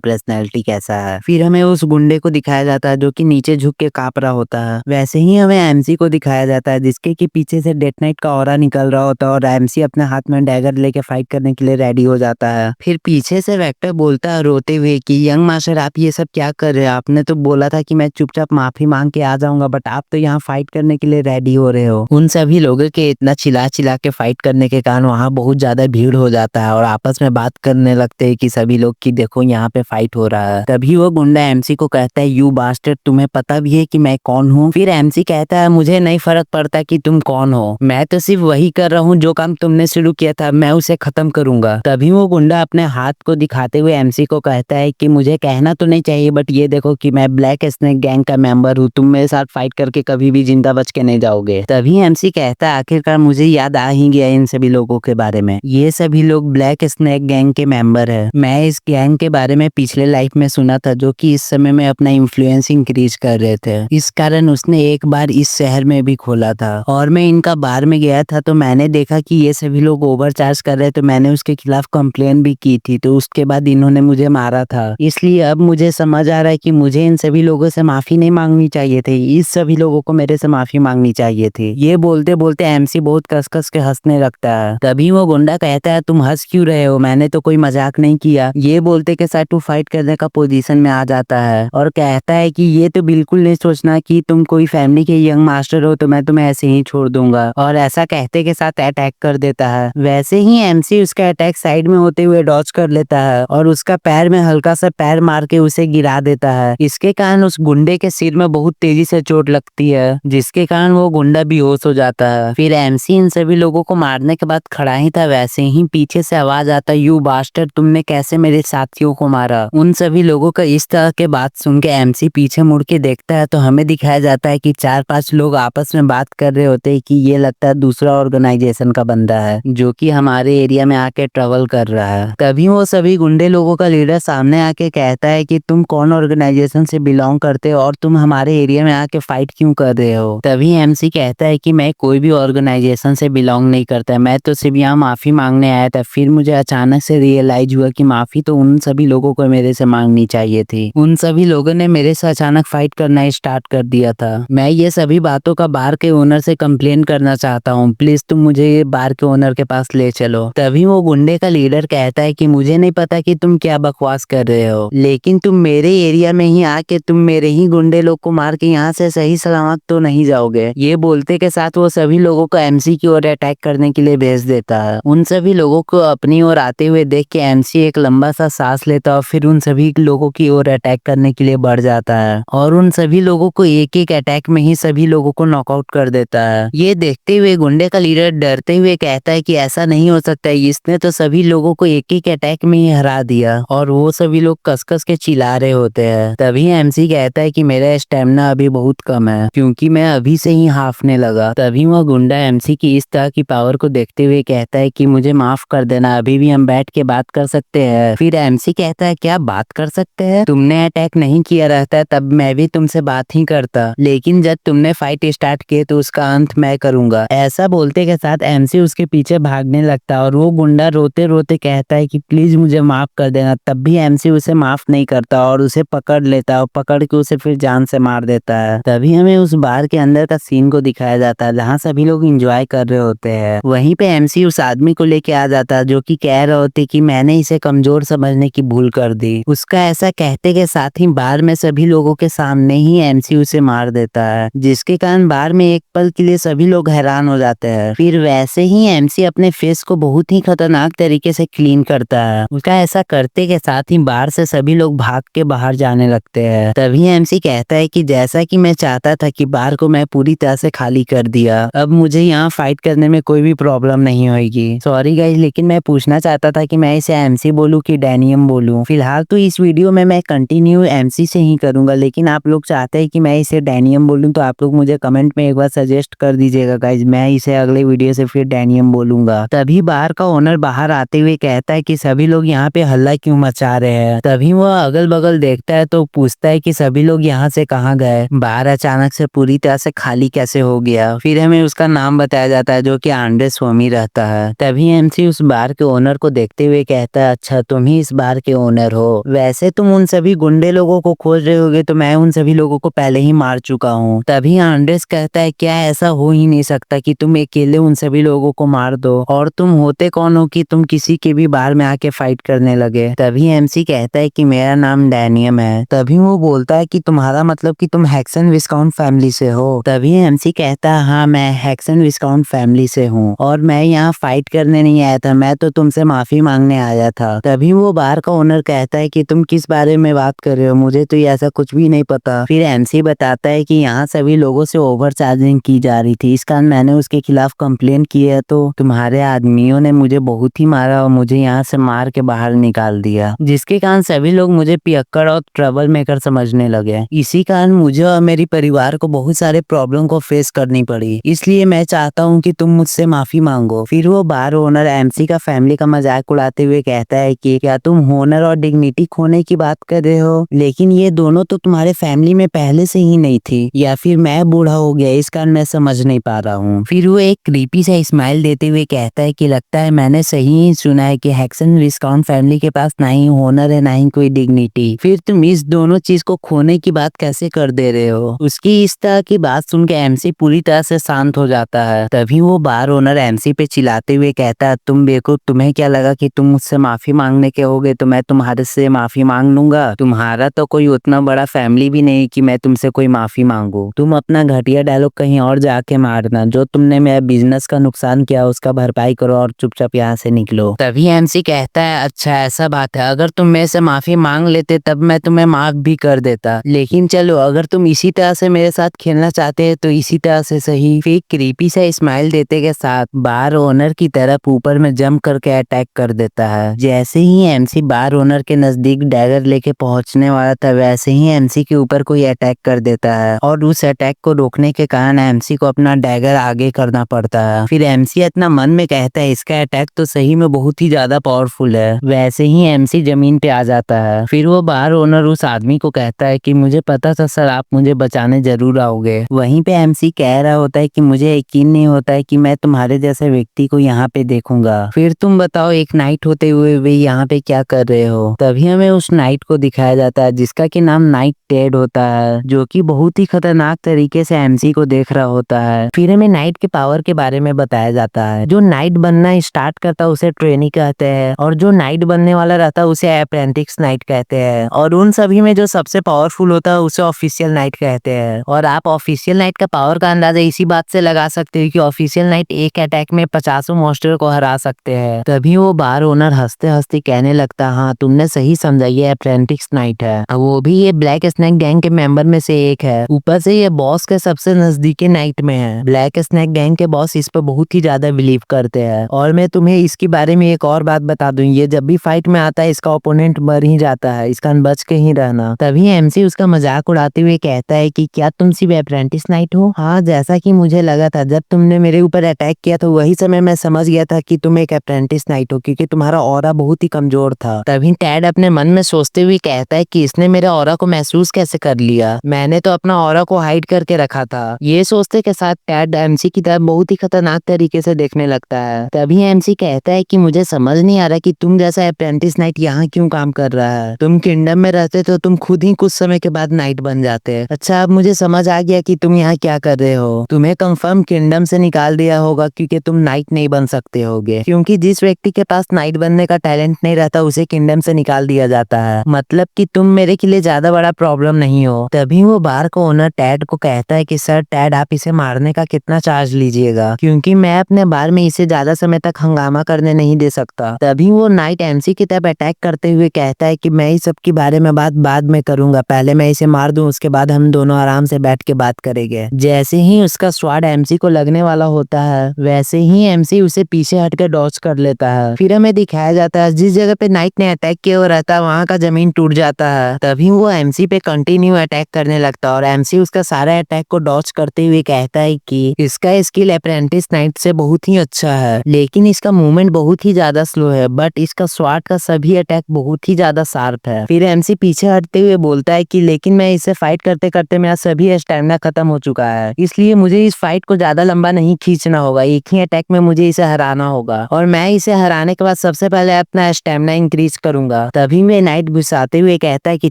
पर्सनैलिटी कैसा है। फिर हमें उस गुंडे को दिखाया जाता है जो कि नीचे झुक के कांप रहा होता है। वैसे ही हमें एमसी को दिखाया जाता है जिसके कि पीछे से डेथ नाइट का ऑरा निकल रहा होता है और एमसी अपने हाथ में डैगर लेके फाइट करने के लिए रेडी हो जाता है। फिर पीछे से वेक्टर बोलता है रोते हुए कि यंग मास्टर आप ये सब क्या कर रहे हो, आपने तो बोला था कि मैं चुपचाप माफी मांग के आ जाऊंगा बट आप तो यहाँ फाइट करने के लिए रेडी हो रहे हो। उन सभी लोगों के इतना चिल्ला चिल्ला के फाइट करने के कारण वहाँ बहुत ज्यादा भीड़ हो जाता है और आपस में बात करने लगते हैं कि सभी लोग कि देखो यहाँ पे फाइट हो रहा है। तभी वो गुंडा एमसी को कहता है यू बास्टर्ड तुम्हें पता भी है कि मैं कौन हूँ। फिर एमसी कहता है मुझे नहीं फर्क पड़ता कि तुम कौन हो, मैं तो सिर्फ वही कर रहा हूँ जो काम तुमने शुरू किया था, मैं उसे खत्म करूंगा। तभी वो गुंडा अपने हाथ को दिखाते हुए एमसी को कहता है कि मुझे कहना तो नहीं चाहिए बट ये देखो कि मैं ब्लैक स्नेक गैंग का मेंबर हूँ, तुम मेरे साथ फाइट करके कभी भी जिंदा बच के नहीं जाओगे। तभी एमसी कहता है आखिरकार मुझे याद आ ही गया इन सभी लोगों के बारे में, ये सभी लोग ब्लैक स्नेक गैंग के मेंबर है। मैं इस गैंग के बारे में पिछले लाइफ में सुना था जो कि इस समय में अपना इन्फ्लुएंस इंक्रीज कर रहे थे, इस कारण उसने एक बार इस शहर में भी खोला था और मैं इनका बार में गया था तो मैंने देखा कि ये सभी लोग ओवरचार्ज कर रहे, तो मैंने उसके खिलाफ कंप्लेन भी की थी, तो उसके बाद इन्होंने मुझे मारा था। इसलिए अब मुझे समझ आ रहा है कि मुझे इन सभी लोगों से माफी नहीं मांगनी चाहिए थी, इस सभी लोगों को मेरे से माफी मांगनी चाहिए थी। ये बोलते बोलते एमसी बहुत कस कस के हंसने लगता है। तभी वो गुंडा कहता है तुम हंस क्यों रहे हो, मैंने तो कोई मजाक नहीं किया। ये बोलते के साथ वो फाइट करने का पोजीशन में आ जाता है और कहता है कि ये तो बिल्कुल नहीं सोचना कि तुम कोई फैमिली के यंग मास्टर हो तो मैं तुम्हें ऐसे ही छोड़ दूंगा, और ऐसा कहते के साथ अटैक कर देता है। वैसे ही एमसी उसका अटैक साइड में होते हुए डॉज कर लेता है और उसका पैर में हल्का सा पैर मार के उसे गिरा देता है। इसके कारण उस गुंडे के सिर में बहुत तेजी से चोट लगती है जिसके कारण वो गुंडा बेहोश हो जाता है। फिर एमसी इन सभी लोगों को मारने के बाद खड़ा ही था, वैसे ही पीछे से आवाज आता यू बास्टर्ड तुमने कैसे मेरे साथियों को मारा। उन सभी लोगों का इस तरह के बात सुन के एमसी पीछे मुड़ के देखता है तो हमें दिखाया जाता है कि 4-5 लोग आपस में बात कर रहे होते हैं कि ये लगता है दूसरा ऑर्गेनाइजेशन का बंदा है जो कि हमारे एरिया में आके ट्रेवल कर रहा है। तभी वो सभी गुंडे लोगों का लीडर सामने आके कहता है कि तुम कौन ऑर्गेनाइजेशन से बिलोंग करते हो और तुम हमारे एरिया में आके फाइट क्यों कर रहे हो। तभी एमसी कहता है कि मैं कोई भी ऑर्गेनाइजेशन से बिलोंग नहीं करता, मैं तो सिर्फ यहाँ माफी मांगने आया था। फिर मुझे अचानक से रियलाइज हुआ कि माफी तो उन सभी लोगों को मेरे से मांगनी चाहिए थी, उन सभी लोगों ने मेरे से अचानक फाइट करना स्टार्ट कर दिया था। मैं ये सभी बातों का बार के ओनर से कंप्लेन करना चाहता हूँ, प्लीज तुम मुझे ये बार के ओनर के पास ले चलो। तभी वो गुंडे का लीडर कहता है कि मुझे नहीं पता कि तुम क्या बकवास कर रहे हो, लेकिन तुम मेरे एरिया में ही आके तुम मेरे ही गुंडे लोग को मार के यहाँ से सही सलामत तो नहीं जाओगे। ये बोलते के साथ वो सभी लोगों को एमसी की ओर अटैक करने के लिए भेज देता है। उन सभी लोगों को अपनी ओर आते हुए देख के एमसी एक लंबा सा सांस लेता है और फिर उन सभी लोगों की ओर अटैक करने के लिए बढ़ जाता है और उन सभी लोगों को एक एक अटैक में ही सभी लोगों को नॉकआउट कर देता है। ये देखते हुए गुंडे का लीडर डरते हुए कहता है कि ऐसा नहीं हो सकता, इसने तो सभी लोगों को एक एक अटैक में ही हरा दिया, और वो सभी लोग कस-कस के चिल्ला रहे होते हैं। तभी एमसी कहता है कि मेरा स्टेमिना अभी बहुत कम है क्योंकि मैं अभी से ही हाफने लगा। तभी वह गुंडा एमसी की इस तरह की पावर को देखते हुए कहता है कि मुझे माफ कर देना, अभी भी हम बैठ के बात कर सकते हैं। फिर एमसी कहता है क्या बात कर सकते हैं, तुमने अटैक नहीं किया रहता है तब मैं भी तुमसे बात ही करता, लेकिन जब तुमने फाइट स्टार्ट किए तो उसका अंत मैं करूंगा। ऐसा बोलते के साथ एमसी उसके पीछे भागने लगता है और वो गुंडा रोते रोते कहता है कि प्लीज मुझे माफ कर देना। तब भी एमसी उसे माफ नहीं करता और उसे पकड़ लेता और पकड़ के उसे फिर जान से मार देता है। तभी हमें उस बार के अंदर का सीन को दिखाया जाता है जहाँ सभी लोग एंजॉय कर रहे होते हैं। वहीं पे एमसी उस आदमी को लेके आ जाता है जो कि कह रहे होते कि मैंने इसे कमजोर समझने की भूल कर दी। उसका ऐसा कहते के साथ ही बार में सभी लोगों के सामने ही एमसी उसे मार देता है, जिसके कारण बार में एक पल के लिए सभी लोग हैरान हो जाते हैं। फिर वैसे ही एमसी अपने फेस को बहुत ही खतरनाक तरीके से क्लीन करता है। उसका ऐसा करते के साथ ही बार से सभी लोग भाग के बाहर जाने लगते हैं। तभी एमसी कहता है कि जैसा कि मैं चाहता था कि बार को मैं पूरी तरह से खाली कर दिया, अब मुझे यहाँ फाइट करने में कोई भी प्रॉब्लम नहीं होगी। सॉरी गाइस, लेकिन मैं पूछना चाहता था कि मैं इसे एमसी बोलूं कि डैनियम बोलूं। फिलहाल तो इस वीडियो में मैं कंटिन्यू एमसी एमसी से ही करूंगा, लेकिन आप लोग चाहते हैं कि मैं इसे डैनियम बोलूं तो आप लोग मुझे कमेंट में एक बार सजेस्ट कर दीजिएगा गाइज, मैं इसे अगले वीडियो से फिर डैनियम बोलूंगा। तभी बार का ओनर बाहर आते हुए कहता है कि सभी लोग यहाँ पे हल्ला क्यों मचा रहे हैं। तभी वह अगल बगल देखता है तो पूछता है कि सभी लोग यहाँ से कहाँ गए, बार अचानक से पूरी तरह से खाली कैसे हो गया। फिर हमें उसका नाम बताया जाता है जो कि आंड्रे स्वामी रहता है। तभी एमसी उस बार के ओनर को देखते हुए कहता है, अच्छा तुम ही इस बार के ओनर हो, वैसे तुम उन सभी गुंडे लोगों को खोज रहे होगे तो मैं उन सभी लोगों को पहले ही मार चुका हूँ। तभी आंड्रेस कहता है, क्या ऐसा हो ही नहीं सकता कि तुम अकेले उन सभी लोगों को मार दो, और तुम होते कौन हो कि तुम किसी के भी बार में आके फाइट करने लगे। तभी एमसी कहता है कि मेरा नाम डैनियम है। तभी वो बोलता है कि तुम्हारा मतलब कि तुम हैक्सन विस्काउंट फैमिली से हो। तभी एमसी कहता है, हाँ मैं हैक्सन विस्काउंट फैमिली से हूँ और मैं यहाँ फाइट करने नहीं आया था, मैं तो तुमसे माफी मांगने आया था। तभी वो बार का ओनर कहता है कि तुम किस बारे में बात कर रहे हो, मुझे तो ऐसा कुछ भी नहीं पता। फिर एमसी बताता है कि यहाँ सभी लोगों से ओवर चार्जिंग की जा रही थी, इस कारण मैंने उसके खिलाफ कंप्लेन की है, तो तुम्हारे आदमियों ने मुझे बहुत ही मारा और मुझे यहाँ से मार के बाहर निकाल दिया, जिसके कारण सभी लोग मुझे पियक्कड़ और ट्रबल मेकर समझने लगे। इसी कारण मुझे और मेरी परिवार को बहुत सारे प्रॉब्लम को फेस करनी पड़ी, इसलिए मैं चाहता हूँ कि तुम मुझसे माफी मांगो। फिर वो बार ओनर एमसी का फैमिली का मजाक उड़ाते हुए कहता है कि क्या तुम होनर और डिग्निटी खोने की बात कर रहे हो, लेकिन ये दोनों तो तुम्हारे फैमिली में पहले से ही नहीं थी, या फिर मैं बूढ़ा हो गया इस कारण मैं समझ नहीं पा रहा हूँ। फिर वो एक क्रीपी सा स्माइल देते हुए कहता है कि लगता है मैंने सही ही सुना है कि हैक्सन विस्काउंट फैमिली के पास ना ही होनर है ना ही कोई डिग्निटी, फिर तुम इस दोनों चीज को खोने की बात कैसे कर दे रहे हो। उसकी इस तरह की बात सुन के एमसी पूरी तरह से शांत हो जाता है। तभी वो बार ओनर एमसी पे चिल्लाते हुए कहता है, तुम बेवकूफ, तुम्हें क्या लगा कि तुम मुझसे माफी मांगने के होगे तो मैं तुम्हारे से माफी मांग लूंगा, तुम्हारा तो कोई उतना बड़ा फैमिली भी नहीं कि मैं तुमसे कोई माफी मांगू। तुम अपना घटिया डायलॉग कहीं और जाके मारना, जो तुमने मेरे बिजनेस का नुकसान किया उसका भरपाई करो और चुपचाप यहाँ से निकलो। तभी एमसी कहता है, अच्छा ऐसा बात है, अगर तुम मेरे से माफी मांग लेते तब मैं तुम्हें माफ भी कर देता, लेकिन चलो अगर तुम इसी तरह से मेरे साथ खेलना चाहते हैं तो इसी तरह से सही। फिर क्रीपी सा स्माइल देते के साथ बार ओनर की तरफ ऊपर में जंप करके अटैक कर देता है। जैसे ही एमसी बार ओनर के नजदीक डैगर लेके पहुंचने वाला था, वैसे ही एमसी के ऊपर कोई अटैक कर देता है और उस अटैक को रोकने के कारण एमसी को अपना डैगर आगे करना पड़ता है। फिर एमसी अपना मन में कहता है, इसका अटैक तो सही में बहुत ही ज्यादा पावरफुल है। वैसे ही एमसी जमीन पे आ जाता है। फिर वो बार ओनर उस आदमी को कहता है कि मुझे पता था सर, आप मुझे बचाने जरूर आओगे। वहीं पे एमसी कह रहा होता है कि मुझे यकीन नहीं होता है कि मैं तुम्हारे जैसे व्यक्ति को यहाँ पे देखूंगा। फिर तुम बताओ, एक नाइट होते हुए वे यहाँ पे क्या कर रहे हो। तभी हमें उस नाइट को दिखाया जाता है जिसका कि नाम नाइट टेड होता है, जो कि बहुत ही खतरनाक तरीके से एमसी को देख रहा होता है। फिर हमें नाइट के पावर के बारे में बताया जाता है। जो नाइट बनना स्टार्ट करता है उसे ट्रेनी कहते हैं, और जो नाइट बनने वाला रहता है उसे अप्रेंटिस नाइट कहते हैं, और उन सभी में जो सबसे पावरफुल होता है उसे ऑफिशियल नाइट कहते हैं। और आप ऑफिशियल नाइट का पावर का अंदाजा इसी बात से लगा सकते हो कि ऑफिशियल नाइट एक अटैक में 50 मॉन्स्टर को हरा सकते हैं। तभी वो बार ओनर हंसते हंसते कहने लगता, हाँ तुमने सही समझा, ये अप्रेंटिस नाइट है, वो भी ये ब्लैक स्नैक गैंग के मेंबर में से एक है, ऊपर से ये बॉस के सबसे नजदीकी नाइट में है। ब्लैक स्नैक गैंग के बॉस इस पर बहुत ही ज्यादा बिलीव करते हैं। और मैं तुम्हें इसके बारे में एक और बात बता दूं, ये जब भी फाइट में आता है इसका ओपोनेंट मर ही जाता है, इसका बच के ही रहना। तभी एमसी उसका मजाक उड़ाते हुए कहता है कि क्या तुम सिर्फ अप्रेंटिस नाइट हो। हाँ, जैसा कि मुझे लगा था, जब तुमने मेरे ऊपर अटैक किया तो वही समय मैं समझ गया था कि तुम एक अप्रेंटिस नाइट हो, क्योंकि तुम्हारा ऑरा बहुत ही कमजोर था। तभी टैड अपने मन में सोचते हुए कहता है कि इसने मेरे ऑरा को महसूस कैसे कर लिया, मैंने तो अपना ऑरा को हाइड करके रखा था। ये सोचते के साथ टैड एमसी की तरफ बहुत ही खतरनाक तरीके से देखने लगता है। तभी एमसी कहता है कि मुझे समझ नहीं आ रहा कि तुम जैसा अप्रेंटिस नाइट यहाँ क्यों काम कर रहा है, तुम किंगडम में रहते तो तुम खुद ही कुछ समय के बाद नाइट बन जाते। अच्छा, अब मुझे समझ आ गया कि तुम यहाँ क्या कर रहे हो, तुम्हें कंफर्म किंगडम से निकाल दिया होगा क्योंकि तुम नाइट नहीं बन सकते होगे, क्योंकि जिस व्यक्ति के पास नाइट बनने का टैलेंट नहीं रहता उसे किंगडम से निकाल दिया जाता है, मतलब कि तुम मेरे के लिए ज्यादा बड़ा प्रॉब्लम नहीं हो। तभी वो बार का ओनर टैड को कहता है कि सर टैड, आप इसे मारने का कितना चार्ज लीजिएगा, क्योंकि मैं अपने बार में इसे ज्यादा समय तक हंगामा करने नहीं दे सकता। तभी वो नाइट एमसी की तरफ अटैक करते हुए कहता है कि मैं इस सब के बारे में बात बाद में करूंगा, पहले मैं इसे मार दूं, उसके बाद हम दोनों आराम से बैठ के बात करेंगे। जैसे ही उसका स्वाड एमसी को लगने वाला होता है, वैसे ही एमसी उसे पीछे हटकर डॉज कर लेता है। फिर हमें दिखाया जाता है जिस जगह पे नाइट ने अटैक किया रहता है वहाँ का जमीन टूट जाता है। तभी वो एमसी पे कंटिन्यू अटैक करने लगता है और एमसी उसका सारा अटैक को डॉच करते हुए कहता है कि इसका स्किल अप्रेंटिस नाइट से बहुत ही अच्छा है, लेकिन इसका मूवमेंट बहुत ही ज्यादा स्लो है, बट इसका स्वाट का सभी अटैक बहुत ही ज्यादा शार्प है। फिर एमसी पीछे हटते हुए बोलता है कि लेकिन मैं इसे फाइट करते करते मेरा सभी स्टैमिना खत्म हो चुका है, इसलिए मुझे इस फाइट को ज्यादा लंबा नहीं खींचना होगा, एक ही अटैक में मुझे इसे हराना होगा और मैं इसे हराने के बाद सबसे पहले अपना स्टैमिना इंक्रीज करूंगा। तभी में नाइट गुस्साते हुए कहता है कि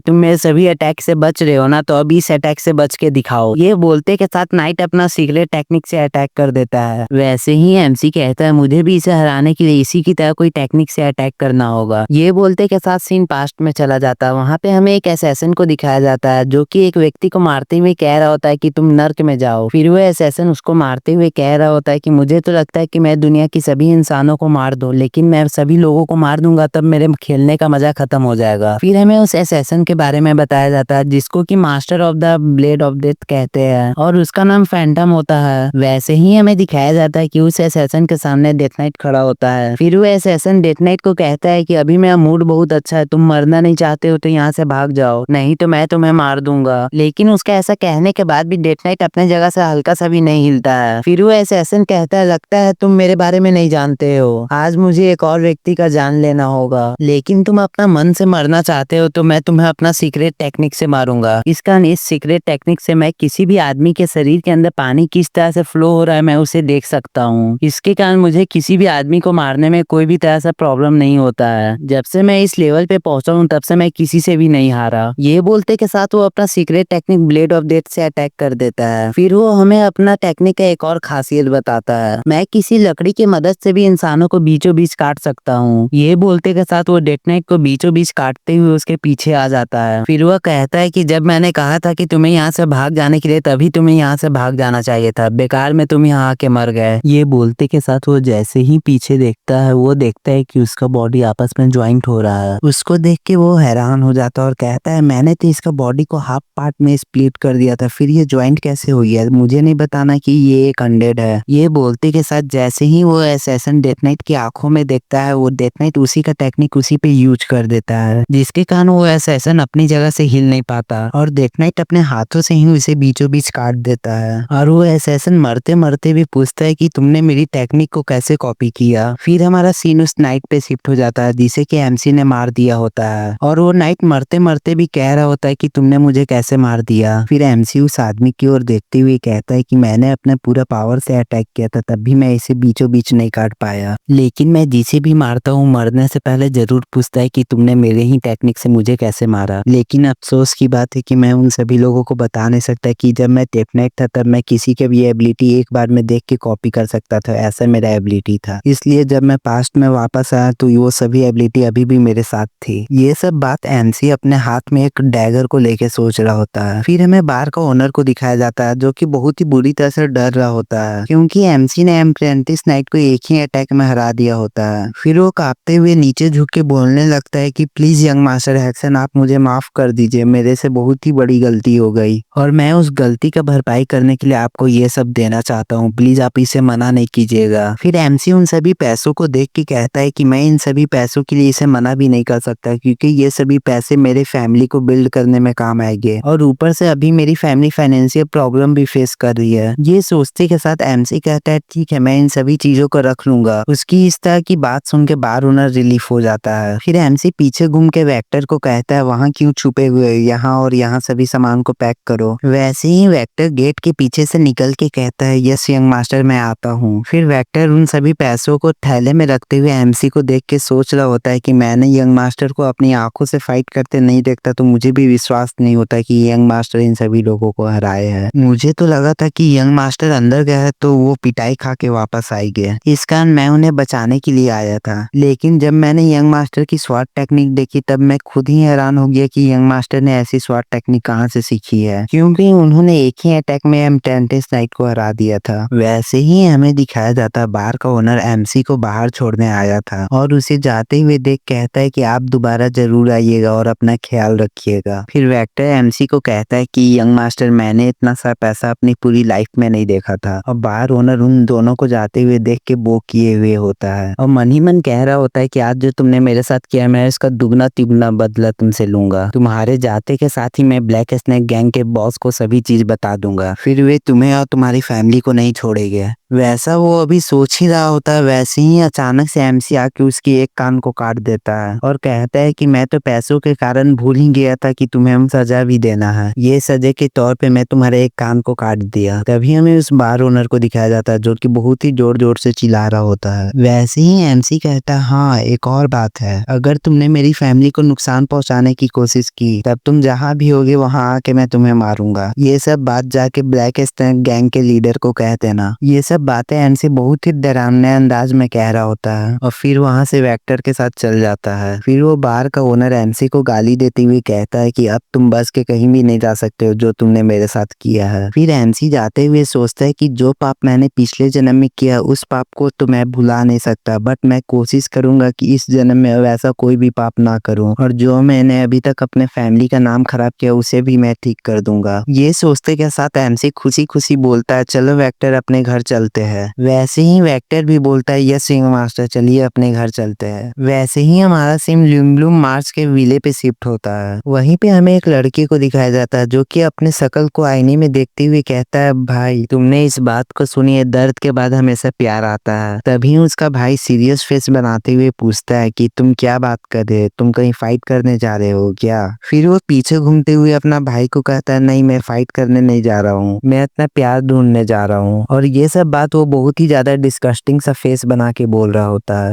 तुम मेरे सभी अटैक से बच रहे हो ना, तो अभी इस अटैक से बच के दिखाओ। ये बोलते के साथ नाइट अपना सीक्रेट टेक्निक से अटैक कर देता है। वैसे ही एमसी कहता है मुझे भी इसे हराने के लिए इसी की तरह कोई टेक्निक से अटैक करना होगा। ये बोलते के साथ सीन पास्ट में चला जाता है। वहाँ पे हमें एक असैसिन को दिखाया जाता है जो कि एक व्यक्ति को मारते हुए कह रहा होता है कि तुम नर्क में जाओ। फिर वो असैसिन उसको मारते हुए कह रहा होता है कि मुझे तो लगता है कि मैं दुनिया की सभी इंसानों को मार दूं, लेकिन मैं सभी लोगों को मार दूंगा तब मेरे खेलने का मजा खत्म हो जाएगा। फिर हमें उस असैसिन के बारे में बताया जाता है जिसको कि master of the blade of death कहते हैं और उसका नाम फैंटम होता है। वैसे ही हमें दिखाया जाता है कि उस असैसिन के सामने डेथ नाइट खड़ा होता है। फिर वो असैसिन डेथ नाइट को कहता है कि अभी मेरा मूड बहुत अच्छा है, तुम मरना नहीं चाहते हो तो यहाँ से भाग जाओ, नहीं तो मैं तुम्हें मार दूंगा। लेकिन उसका ऐसा कहने के बाद भी डेथ नाइट अपने जगह से हल्का सा भी नहीं हिलता है। फिर वो असैसिन कहता है लगता है तुम मेरे बारे में नहीं जानते हो, आज मुझे एक और व्यक्ति का जान लेना होगा, लेकिन तुम अपना मन से मरना चाहते हो तो मैं तुम्हें अपना सीक्रेट टेक्निक से मारूंगा। इस सीक्रेट टेक्निक से मैं किसी भी आदमी के शरीर के अंदर पानी किस तरह से फ्लो हो रहा है मैं उसे देख सकता हूँ। इसके कारण मुझे किसी भी आदमी को मारने में कोई भी तरह से प्रॉब्लम नहीं होता है। जब से मैं इस लेवल पे पहुंचा हूँ तब से मैं किसी से भी नहीं हारा। ये बोलते के साथ वो अपना secret technique blade of death से अटैक कर देता है। फिर वो हमें अपना टेक्निक का एक और खासियत बताता है, मैं किसी लकड़ी की मदद से भी इंसानों को बीचों बीच काट सकता हूँ। ये बोलते के साथ वो डेथ नाइट को बीचों बीच काटते हुए उसके पीछे आ जाता है। फिर वह कहता है कि जब मैंने कहा था कि तुम्हें यहाँ से भाग जाने के लिए तभी तुम्हें यहाँ से भाग जाना चाहिए था, बेकार में तुम यहाँ आके मर गए। ये बोलते के साथ वो जैसे ही पीछे देखता है वो देखता है कि उसका बॉडी आपस में ज्वाइंट हो रहा है। उसको देख के वो हैरान हो जाता है और कहता है मैंने तो इसका बॉडी को हाफ पार्ट में स्प्लिट कर दिया था, फिर ये ज्वाइंट कैसे हो गया, मुझे नहीं बताना कि ये एक अनडेड है। ये बोलते के साथ जैसे ही वो असैसिन डेथ नाइट की आंखों में देखता है वो डेथ नाइट उसी का टेक्निक उसी पे यूज कर देता है, जिसके कारण वो असैसिन अपनी जगह से हिल नहीं पाता और डेथ नाइट अपने हाथों से ही उसे बीचों बीच काट देता है। और वो असैसिन मरते मरते भी पूछता है कि तुमने मेरी टेक्निक को कैसे कॉपी किया। फिर हमारा सीन उस नाइट पे शिफ्ट हो जाता है जिसे कि एमसी ने मार दिया होता है और वो नाइट मरते मरते भी कह रहा होता है कि तुमने मुझे कैसे मार दिया। फिर एमसी उस आदमी की ओर देखते हुए कहता है कि मैंने अपने पूरा पावर से अटैक किया था तब भी मैं इसे बीचों बीच नहीं काट पाया, लेकिन मैं जिसे भी मारता हूँ मरने से पहले जरूर पूछता है कि तुमने मेरे ही टेक्निक से मुझे कैसे मारा। लेकिन अफसोस की बात है कि मैं उन सभी लोगों को बता नहीं सकता कि जब मैं डेथ नाइट था तब मैं किसी के भी एबिलिटी एक बार में देख के कॉपी कर सकता था, ऐसा मेरा एबिलिटी था। इसलिए जब मैं पास्ट में वापस आया तो वो सभी एबिलिटी अभी भी मेरे साथ थी। ये सब बात एमसी अपने हाथ में एक डैगर को लेके सोच रहा होता है। फिर हमें बार का ओनर को दिखाया जाता है जो कि बहुत ही बुरी तरह से डर रहा होता है क्योंकि एमसी ने अप्रेंटिस नाइट को एक ही अटैक में हरा दिया होता है। फिर वो कांपते हुए नीचे झुक के बोलने लगता है कि प्लीज यंग मास्टर हैक्सन आप मुझे माफ कर दीजिए, मेरे से बहुत ही बड़ी गलती हो गई और मैं उस गलती का भरपाई करने के लिए आपको ये सब देना चाहता हूँ, प्लीज आप इसे मना नहीं कीजिएगा। फिर एमसी उन सभी पैसों को देख के कहता है कि मैं इन सभी पैसों के लिए इसे मना भी नहीं कर सकता क्योंकि ये सभी पैसे मेरे फैमिली को बिल्ड करने में काम आएंगे और ऊपर से अभी मेरी फैमिली फाइनेंशियल प्रॉब्लम भी फेस कर रही है। ये सोचते के साथ एमसी कहता है ठीक है मैं इन सभी चीजों को रख लूंगा। उसकी इस तरह की बात सुन के बार ओनर रिलीफ हो जाता है। फिर एमसी पीछे घूम के वेक्टर को कहता है वहाँ क्यों छुपे हुए हो, यहाँ और यहाँ सभी सामान को पैक करो। वैसे ही वेक्टर गेट के पीछे से निकल के कहता है यस यंग मास्टर मैं आता हूँ। फिर वेक्टर उन सभी पैसों को थैले में रखते हुए एमसी को देख के सोच रहा होता है कि मैंने यंग मास्टर को अपनी आंखों से फाइट करते नहीं देखता तो मुझे भी विश्वास नहीं होता कि यंग मास्टर इन सभी लोगों को हराए है। मुझे तो लगा था कि यंग मास्टर अंदर गया है तो वो पिटाई खा के वापस आई गया, इस कारण मैं उन्हें बचाने के लिए आया था। लेकिन जब मैंने यंग मास्टर की स्वाट टेक्निक देखी तब मैं खुद ही हैरान हो गया कि यंग मास्टर ने ऐसी स्वाट टेक्निक कहाँ से सीखी है क्योंकि उन्होंने एक ही अटैक में अप्रेंटिस नाइट को हरा दिया था। वैसे ही हमें दिखाया जाता बार का ओनर एमसी को बाहर छोड़ने आया था और उसे जाते हुए देख कहता है कि आप दोबारा जरूर आइएगा और अपना ख्याल रखिएगा। फिर वेक्टर एमसी को कहता है कि यंग मास्टर मैंने इतना सा पैसा अपनी पूरी लाइफ में नहीं देखा था और बार ओनर उन दोनों को जाते हुए देख के वो किए हुए होता है और मन ही मन कह रहा होता है कि आज जो तुमने मेरे साथ किया मैं इसका दुगना तिगुना बदला तुमसे लूंगा। दूंगा। तुम्हारे जाते के साथ ही मैं ब्लैक स्नेक गैंग के बॉस को सभी चीज बता दूंगा, फिर वे तुम्हें और तुम्हारी फैमिली को नहीं छोड़ेंगे। वैसा वो अभी सोच ही रहा होता है, वैसे ही अचानक से एमसी आके उसकी एक कान को काट देता है और कहता है कि मैं तो पैसों के कारण भूल ही गया था कि तुम्हें हम सजा भी देना है। ये सजा के तौर पे मैं तुम्हारे एक कान को काट दिया। तभी हमें उस बार ओनर को दिखाया जाता है जो कि बहुत ही जोर जोर से चिल्ला रहा होता है। वैसे ही एमसी कहता है, हाँ एक और बात है, अगर तुमने मेरी फैमिली को नुकसान पहुंचाने की कोशिश की तब तुम जहाँ भी होगे वहाँ आके मैं तुम्हें मारूंगा। ये सब बात जाके ब्लैक स्नेक गैंग के लीडर को कह देना। ये सब बातें एमसी बहुत ही डरावने अंदाज में कह रहा होता है और फिर वहां से वेक्टर के साथ चल जाता है। फिर वो बार का ओनर एमसी को गाली देते हुए कहता है कि अब तुम बस के कहीं भी नहीं जा सकते हो जो तुमने मेरे साथ किया है। फिर एमसी जाते हुए सोचता है कि जो पाप मैंने पिछले जन्म में किया उस पाप को तो मैं भुला नहीं सकता, बट मैं कोशिश करूंगा कि इस जन्म में वैसा कोई भी पाप ना करूं और जो मैंने अभी तक अपने फैमिली का नाम खराब किया उसे भी मैं ठीक कर दूंगा। ये सोचते के साथ एमसी खुशी खुशी बोलता है, चलो वेक्टर अपने घर चलते हैं। वैसे ही वेक्टर भी बोलता है, यस रिंग मास्टर चलिए अपने घर चलते हैं। वैसे ही हमारा सिम ल्यूम मार्स के विले पे शिफ्ट होता है। वहीं पे हमें एक लड़की को दिखाया जाता है जो कि अपने शकल को आईने में देखते हुए कहता है, भाई तुमने इस बात को सुनी है, दर्द के बाद हमेशा प्यार आता है। तभी उसका भाई सीरियस फेस बनाते हुए पूछता है कि तुम क्या बात कर रहे हो, तुम कहीं फाइट करने जा रहे हो क्या? फिर वो पीछे घूमते हुए अपना भाई को कहता है, नहीं मैं फाइट करने नहीं जा रहा हूँ, मैं अपना प्यार ढूंढने जा रहा हूँ। और ये सब बात वो बहुत ही ज्यादा डिस्कस्टिंग सा फेस बना के बोल रहा होता है।